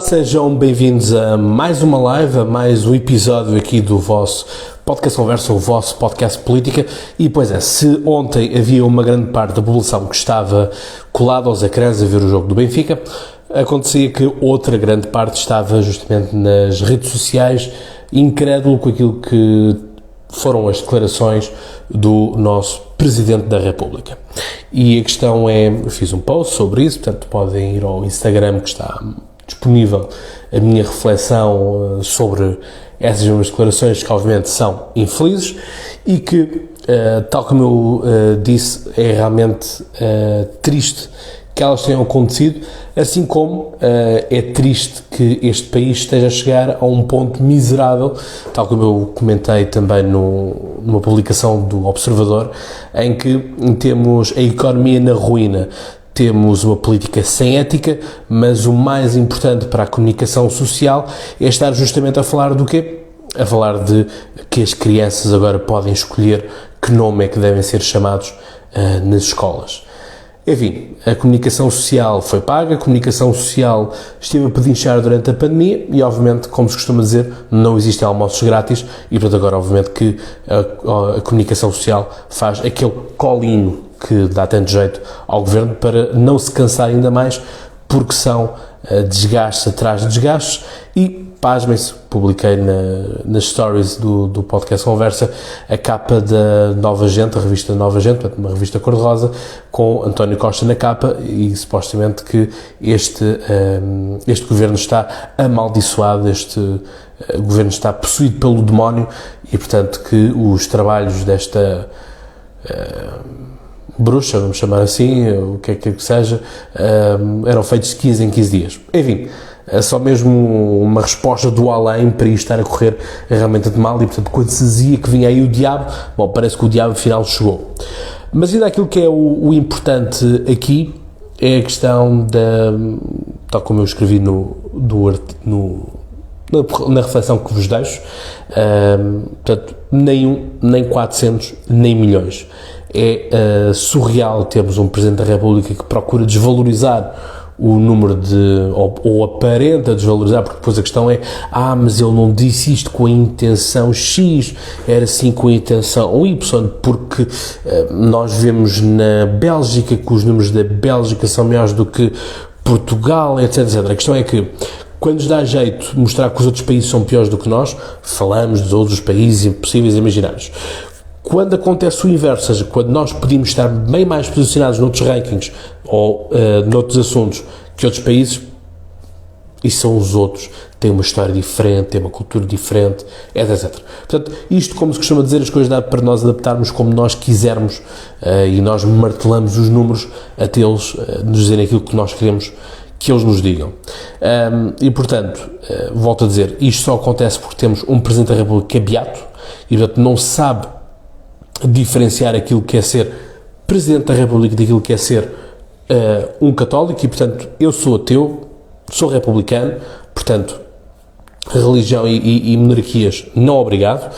Sejam bem-vindos a mais uma live, a mais um episódio aqui do vosso Podcast Conversa, o vosso podcast política. E pois é, se ontem havia uma grande parte da população que estava colada aos ecrãs a ver o jogo do Benfica, acontecia que outra grande parte estava justamente nas redes sociais, incrédulo com aquilo que foram as declarações do nosso Presidente da República. E a questão é, eu fiz um post sobre isso, portanto podem ir ao Instagram que está disponível a minha reflexão sobre essas mesmas declarações que obviamente são infelizes e que, tal como eu disse, é realmente triste que elas tenham acontecido, assim como é triste que este país esteja a chegar a um ponto miserável, tal como eu comentei também numa publicação do Observador, em que temos a economia na ruína, temos uma política sem ética, mas o mais importante para a comunicação social é estar justamente a falar do quê? A falar de que as crianças agora podem escolher que nome é que devem ser chamados nas escolas. Enfim, a comunicação social foi paga, a comunicação social esteve a pedinchar durante a pandemia e, obviamente, como se costuma dizer, não existem almoços grátis e, portanto, agora, obviamente, que a comunicação social faz aquele colinho que dá tanto jeito ao Governo para não se cansar ainda mais, porque são desgastes atrás de desgastes e, pasmem-se, publiquei nas stories do Podcast Conversa a capa da Nova Gente, a revista Nova Gente, portanto, uma revista cor-de-rosa, com António Costa na capa e supostamente que este Governo está amaldiçoado, este Governo está possuído pelo demónio e, portanto, que os trabalhos desta bruxa, vamos chamar assim, o que é que seja, eram feitos de 15 em 15 dias. Enfim, é só mesmo uma resposta do além para isto estar a correr realmente de mal e, portanto, quando se dizia que vinha aí o diabo, bom, parece que o diabo afinal chegou. Mas ainda aquilo que é o importante aqui é a questão tal como eu escrevi na reflexão que vos deixo, portanto, nem 400, nem milhões. É surreal termos um Presidente da República que procura desvalorizar o número ou aparenta desvalorizar, porque depois a questão é, mas ele não disse isto com a intenção X, era assim com a intenção Y, porque nós vemos na Bélgica que os números da Bélgica são maiores do que Portugal, etc, etc. A questão é que, quando nos dá jeito de mostrar que os outros países são piores do que nós, falamos dos outros países impossíveis e imaginários. Quando acontece o inverso, ou seja, quando nós podemos estar bem mais posicionados noutros rankings ou noutros assuntos que outros países, e são os outros, têm uma história diferente, têm uma cultura diferente, etc. Portanto, isto, como se costuma dizer, as coisas dá para nós adaptarmos como nós quisermos e nós martelamos os números até eles nos dizerem aquilo que nós queremos que eles nos digam. E, portanto, volto a dizer, isto só acontece porque temos um Presidente da República que é beato e, portanto, não sabe diferenciar aquilo que é ser Presidente da República daquilo que é ser um católico e, portanto, eu sou ateu, sou republicano, portanto, religião e monarquias não obrigado,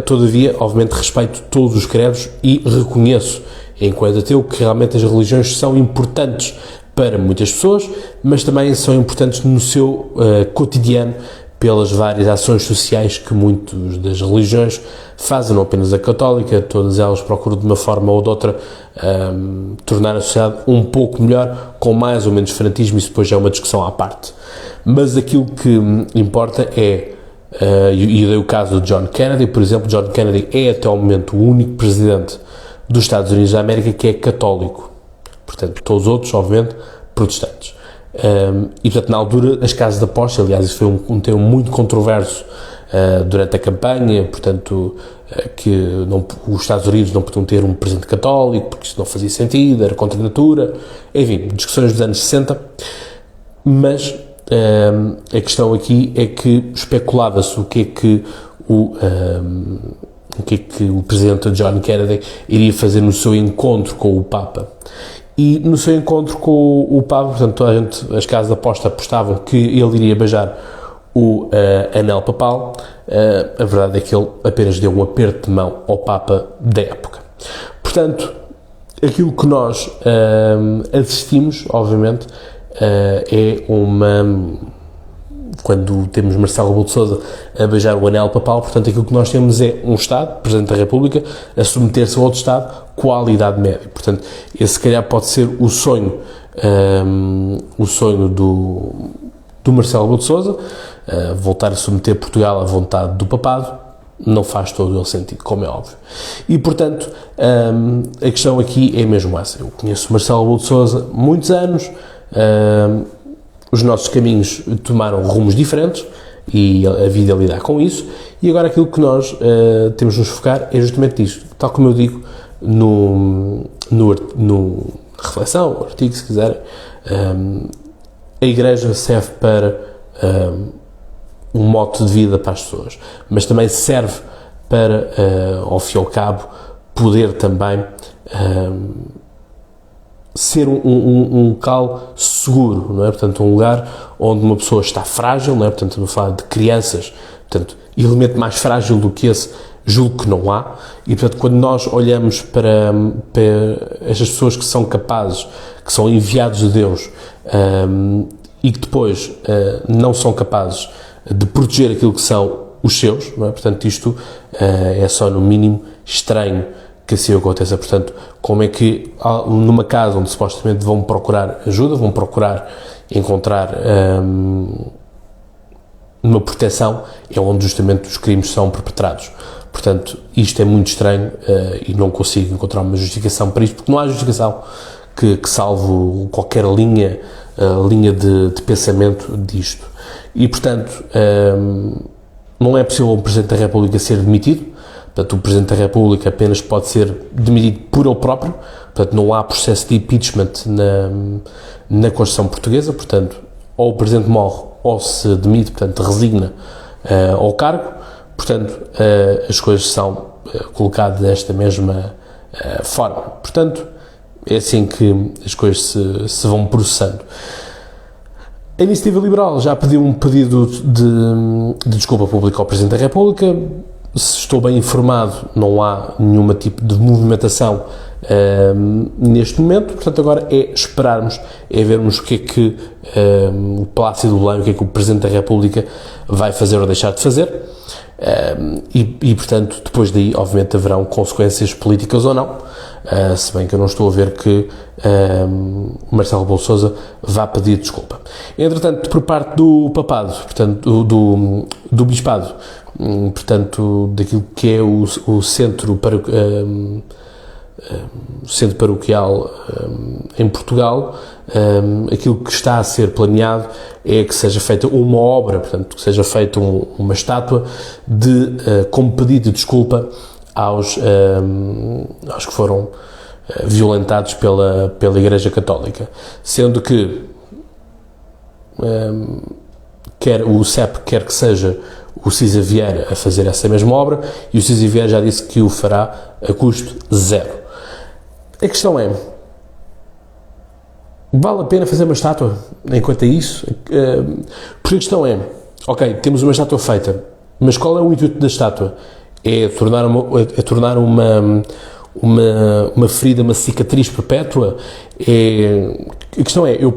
todavia, obviamente, respeito todos os credos e reconheço, enquanto ateu, que realmente as religiões são importantes para muitas pessoas, mas também são importantes no seu cotidiano, pelas várias ações sociais que muitas das religiões fazem, não apenas a católica, todas elas procuram de uma forma ou de outra tornar a sociedade um pouco melhor, com mais ou menos fanatismo, isso depois já é uma discussão à parte. Mas aquilo que importa é, e dei o caso do John Kennedy, por exemplo, John Kennedy é até ao momento o único presidente dos Estados Unidos da América que é católico, portanto todos os outros, obviamente, protestantes. E, portanto, na altura, as casas de aposta, aliás, isso foi um tema muito controverso durante a campanha, portanto, que os Estados Unidos não podiam ter um presidente católico, porque isso não fazia sentido, era contra a natura, enfim, discussões dos anos 60, mas a questão aqui é que especulava-se o que é que o presidente John Kennedy iria fazer no seu encontro com o Papa. E no seu encontro com o Papa, portanto, toda a gente, as casas de aposta apostavam que ele iria beijar o anel papal. A verdade é que ele apenas deu um aperto de mão ao Papa da época. Portanto, aquilo que nós assistimos, obviamente, é quando temos Marcelo Rebelo de Sousa a beijar o anel papal. Portanto, aquilo que nós temos é um Estado, Presidente da República, a submeter-se a outro Estado com a Idade Média. Portanto, esse se calhar pode ser o sonho do Marcelo Rebelo de Sousa, voltar a submeter Portugal à vontade do papado. Não faz todo o sentido, como é óbvio. E, portanto, a questão aqui é mesmo essa. Eu conheço Marcelo Rebelo de Sousa há muitos anos, os nossos caminhos tomaram rumos diferentes e a vida é lidar com isso, e agora aquilo que nós temos de nos focar é justamente isto. Tal como eu digo no reflexão, artigo, se quiserem, a Igreja serve para um modo de vida para as pessoas, mas também serve para, ao fim e ao cabo, poder também ser um local seguro, não é? Portanto, um lugar onde uma pessoa está frágil, não é? Portanto, estamos a falar de crianças, portanto, elemento mais frágil do que esse, julgo que não há, e, portanto, quando nós olhamos para estas pessoas que são capazes, que são enviados de Deus, e que depois não são capazes de proteger aquilo que são os seus, não é? Portanto, isto é só, no mínimo, estranho que assim aconteça. Portanto, como é que numa casa onde supostamente vão procurar ajuda, vão procurar encontrar uma proteção, é onde justamente os crimes são perpetrados. Portanto, isto é muito estranho e não consigo encontrar uma justificação para isto, porque não há justificação que salve qualquer linha de pensamento disto. E, portanto, não é possível o Presidente da República ser demitido. Portanto, o Presidente da República apenas pode ser demitido por ele próprio. Portanto, não há processo de impeachment na Constituição Portuguesa. Portanto, ou o Presidente morre ou se demite, portanto, resigna ao cargo. Portanto, as coisas são colocadas desta mesma forma. Portanto, é assim que as coisas se vão processando. A Iniciativa Liberal já pediu um pedido de desculpa pública ao Presidente da República. Se estou bem informado, não há nenhum tipo de movimentação neste momento. Portanto, agora é esperarmos, é vermos o que é que o Palácio do Belém, o que é que o Presidente da República vai fazer ou deixar de fazer. E, portanto, depois daí, obviamente, haverão consequências políticas ou não, se bem que eu não estou a ver que Marcelo Rebelo de Sousa vá pedir desculpa. Entretanto, por parte do papado, portanto, do bispado, portanto, daquilo que é o centro paroquial em Portugal, aquilo que está a ser planeado é que seja feita uma obra, portanto, que seja feita uma estátua como pedido de desculpa aos que foram violentados pela Igreja Católica, sendo que quer o CEP, quer que seja o Cisa Vieira a fazer essa mesma obra, e o Cisa Vieira já disse que o fará a custo zero. A questão é, vale a pena fazer uma estátua enquanto é isso? Porque a questão é, ok, temos uma estátua feita, mas qual é o intuito da estátua? É tornar uma ferida, uma cicatriz perpétua? A questão é, eu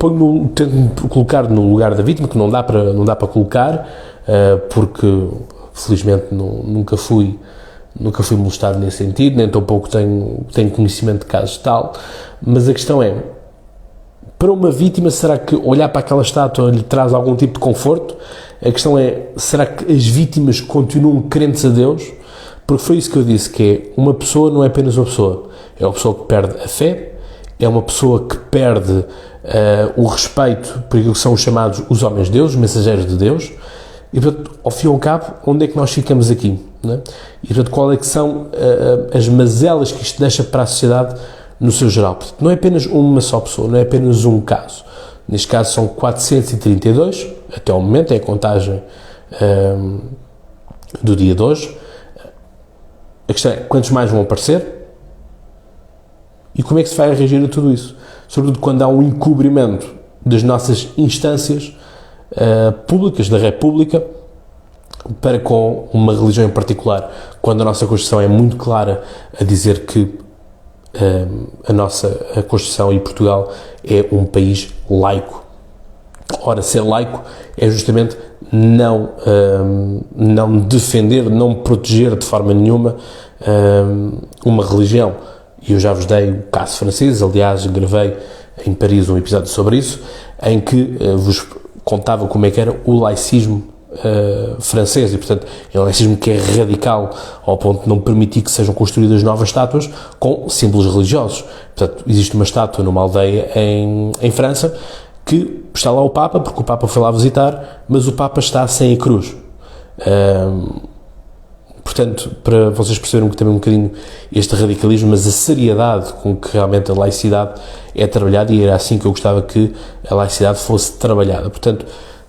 tento colocar no lugar da vítima, que não dá para colocar, porque felizmente nunca fui molestado nesse sentido, nem tampouco tenho conhecimento de casos de tal, mas a questão é, para uma vítima, será que olhar para aquela estátua lhe traz algum tipo de conforto? A questão é, será que as vítimas continuam crentes a Deus? Porque foi isso que eu disse, que é, uma pessoa não é apenas uma pessoa, é uma pessoa que perde a fé, é uma pessoa que perde o respeito por aquilo que são chamados os homens de Deus, os mensageiros de Deus, e, portanto, ao fim e ao cabo, onde é que nós ficamos aqui? Não é? E, portanto, qual é que são as mazelas que isto deixa para a sociedade no seu geral? Portanto, não é apenas uma só pessoa, não é apenas um caso. Neste caso são 432, até ao momento, é a contagem do dia de hoje. A questão é, quantos mais vão aparecer? E como é que se vai reagir a tudo isso? Sobretudo quando há um encobrimento das nossas instâncias públicas, da República, para com uma religião em particular, quando a nossa Constituição é muito clara a dizer que a Constituição e Portugal é um país laico. Ora, ser laico é justamente não defender, não proteger de forma nenhuma uma religião. E eu já vos dei o caso francês, aliás, gravei em Paris um episódio sobre isso, em que vos contava como é que era o laicismo francês, e portanto é um laicismo que é radical ao ponto de não permitir que sejam construídas novas estátuas com símbolos religiosos. Portanto, existe uma estátua numa aldeia em França que está lá o Papa, porque o Papa foi lá visitar, mas o Papa está sem a cruz. Portanto, para vocês perceberem que também um bocadinho este radicalismo, mas a seriedade com que realmente a laicidade é trabalhada, e era assim que eu gostava que a laicidade fosse trabalhada. Portanto,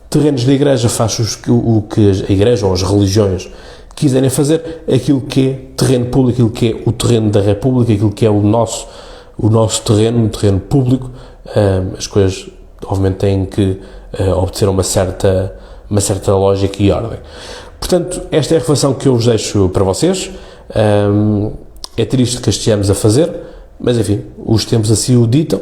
terrenos da Igreja, faz o que a Igreja ou as religiões quiserem fazer, aquilo que é terreno público, aquilo que é o terreno da República, aquilo que é o nosso terreno, um terreno público, as coisas obviamente têm que obedecer a uma certa lógica e ordem. Portanto, esta é a reflexão que eu vos deixo para vocês. É triste que estejamos a fazer, mas enfim, os tempos assim o ditam.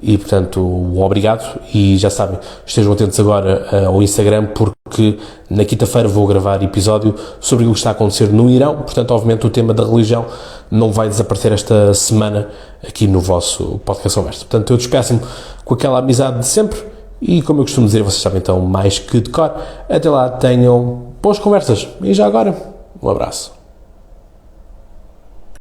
E, portanto, um obrigado, e já sabem, estejam atentos agora ao Instagram, porque na quinta-feira vou gravar episódio sobre o que está a acontecer no Irão. Portanto, obviamente o tema da religião não vai desaparecer esta semana aqui no vosso podcast Conversa. Portanto, eu despeço-me com aquela amizade de sempre, e como eu costumo dizer, vocês sabem então mais que de cor. Até lá, tenham boas conversas, e já agora, um abraço.